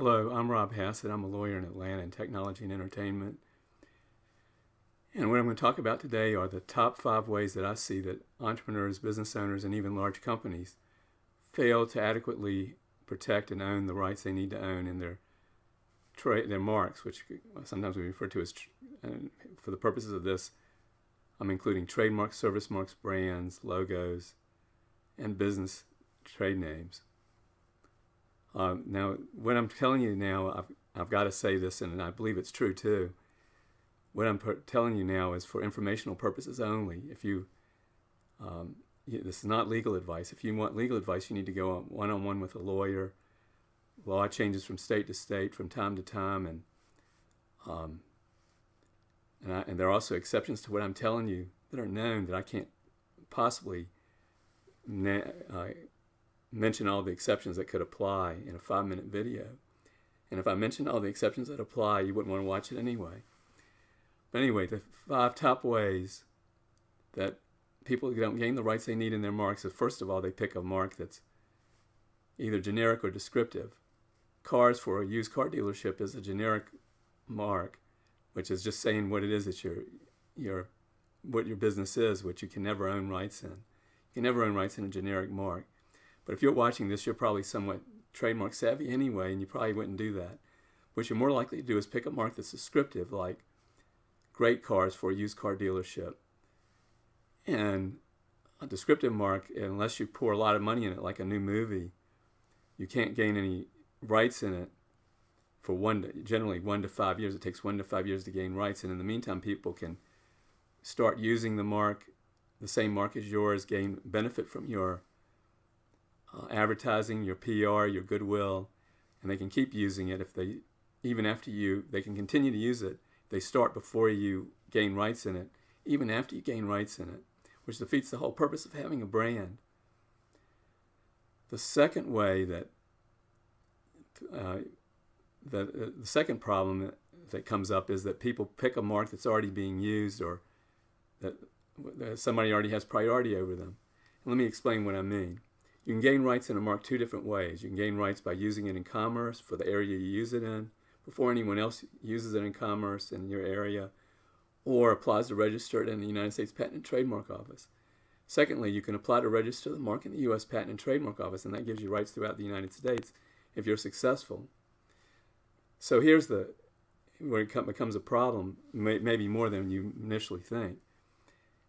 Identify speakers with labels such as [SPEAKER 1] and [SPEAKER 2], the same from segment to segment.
[SPEAKER 1] Hello, I'm Rob Hassett. I'm a lawyer in Atlanta in technology and entertainment. And what I'm going to talk about today are the top 5 ways that I see that entrepreneurs, business owners, and even large companies fail to adequately protect and own the rights they need to own in their marks, which sometimes we refer to as, and for the purposes of this, I'm including trademarks, service marks, brands, logos, and business trade names. Now, what I'm telling you now, I've got to say this, and I believe it's true too. What I'm telling you now is for informational purposes only. If this is not legal advice. If you want legal advice, you need to go one-on-one with a lawyer. Law changes from state to state, from time to time, and there are also exceptions to what I'm telling you that are known that I can't possibly mention all the exceptions that could apply in a 5-minute video. And if I mentioned all the exceptions that apply, you wouldn't want to watch it anyway. But anyway, the 5 top ways that people don't gain the rights they need in their marks is, first of all, they pick a mark that's either generic or descriptive. Cars for a used car dealership is a generic mark, which is just saying what it is that what your business is, which you can never own rights in. You can never own rights in a generic mark. But if you're watching this, you're probably somewhat trademark savvy anyway, and you probably wouldn't do that. What you're more likely to do is pick a mark that's descriptive, like great cars for a used car dealership. And a descriptive mark, unless you pour a lot of money in it, like a new movie, you can't gain any rights in it for generally 1 to 5 years. It takes 1 to 5 years to gain rights, and in the meantime, people can start using the mark, the same mark as yours, gain benefit from your advertising, your PR, your goodwill, and they can keep using it even after they can continue to use it. They start before you gain rights in it, even after you gain rights in it, which defeats the whole purpose of having a brand. The second way the second problem that comes up is that people pick a mark that's already being used, or that somebody already has priority over them. And let me explain what I mean. You can gain rights in a mark 2 different ways. You can gain rights by using it in commerce for the area you use it in, before anyone else uses it in commerce in your area, or applies to register it in the United States Patent and Trademark Office. Secondly, you can apply to register the mark in the U.S. Patent and Trademark Office, and that gives you rights throughout the United States if you're successful. So here's where it becomes a problem, maybe more than you initially think.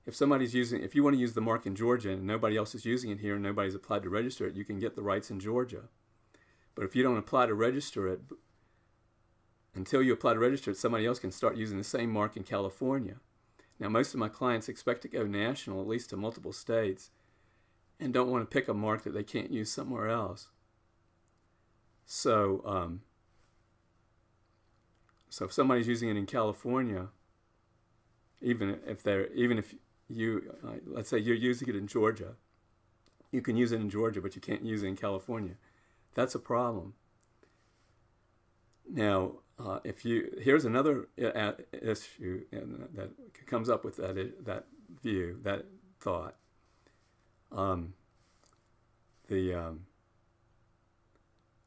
[SPEAKER 1] If you want to use the mark in Georgia and nobody else is using it here and nobody's applied to register it, you can get the rights in Georgia. But if you don't apply to register it, until you apply to register it, somebody else can start using the same mark in California. Now, most of my clients expect to go national, at least to multiple states, and don't want to pick a mark that they can't use somewhere else. So if somebody's using it in California, even if you, let's say you're using it in Georgia, you can use it in Georgia, but you can't use it in California. That's a problem. Now, here's another issue that comes up with that view, that thought.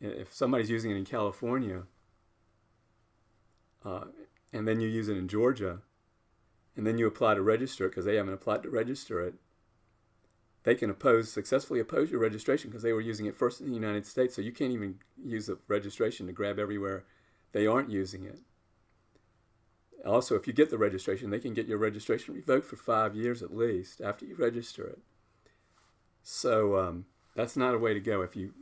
[SPEAKER 1] If somebody's using it in California, and then you use it in Georgia, and then you apply to register it because they haven't applied to register it, they can successfully oppose your registration because they were using it first in the United States, so you can't even use the registration to grab everywhere they aren't using it. Also, if you get the registration, they can get your registration revoked for 5 years at least after you register it. So that's not a way to go. If you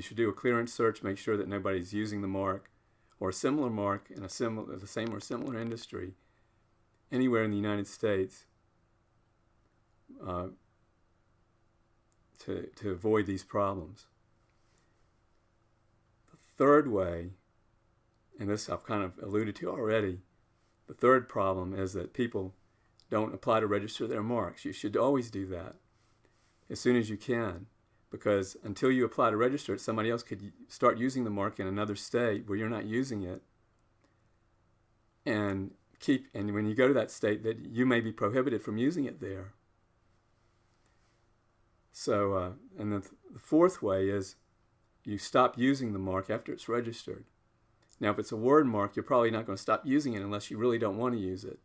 [SPEAKER 1] should do a clearance search, make sure that nobody's using the mark or a similar mark in the same or similar industry anywhere in the United States to avoid these problems. The third way, and this I've kind of alluded to already, the third problem is that people don't apply to register their marks. You should always do that as soon as you can, because until you apply to register it, somebody else could start using the mark in another state where you're not using it, and when you go to that state, that you may be prohibited from using it there. So, and the fourth way is you stop using the mark after it's registered. Now, if it's a word mark, you're probably not going to stop using it unless you really don't want to use it.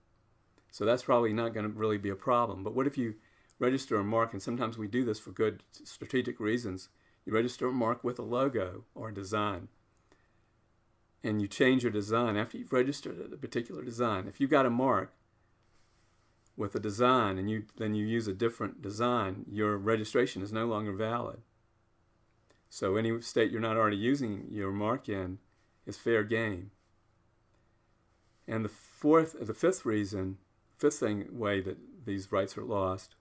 [SPEAKER 1] So that's probably not going to really be a problem. But what if you register a mark, and sometimes we do this for good strategic reasons. You register a mark with a logo or a design, and you change your design after you've registered a particular design. If you've got a mark with a design and then you use a different design, your registration is no longer valid. So any state you're not already using your mark in is fair game. And the fifth way that these rights are lost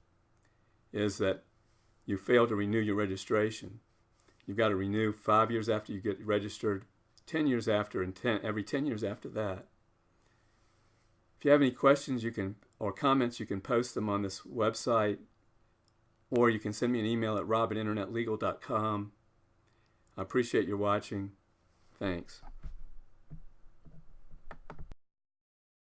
[SPEAKER 1] is that you fail to renew your registration. You've got to renew 5 years after you get registered, 10 years after, and every 10 years after that. If you have any questions or comments, you can post them on this website, or you can send me an email at rob@internetlegal.com. I appreciate your watching. Thanks.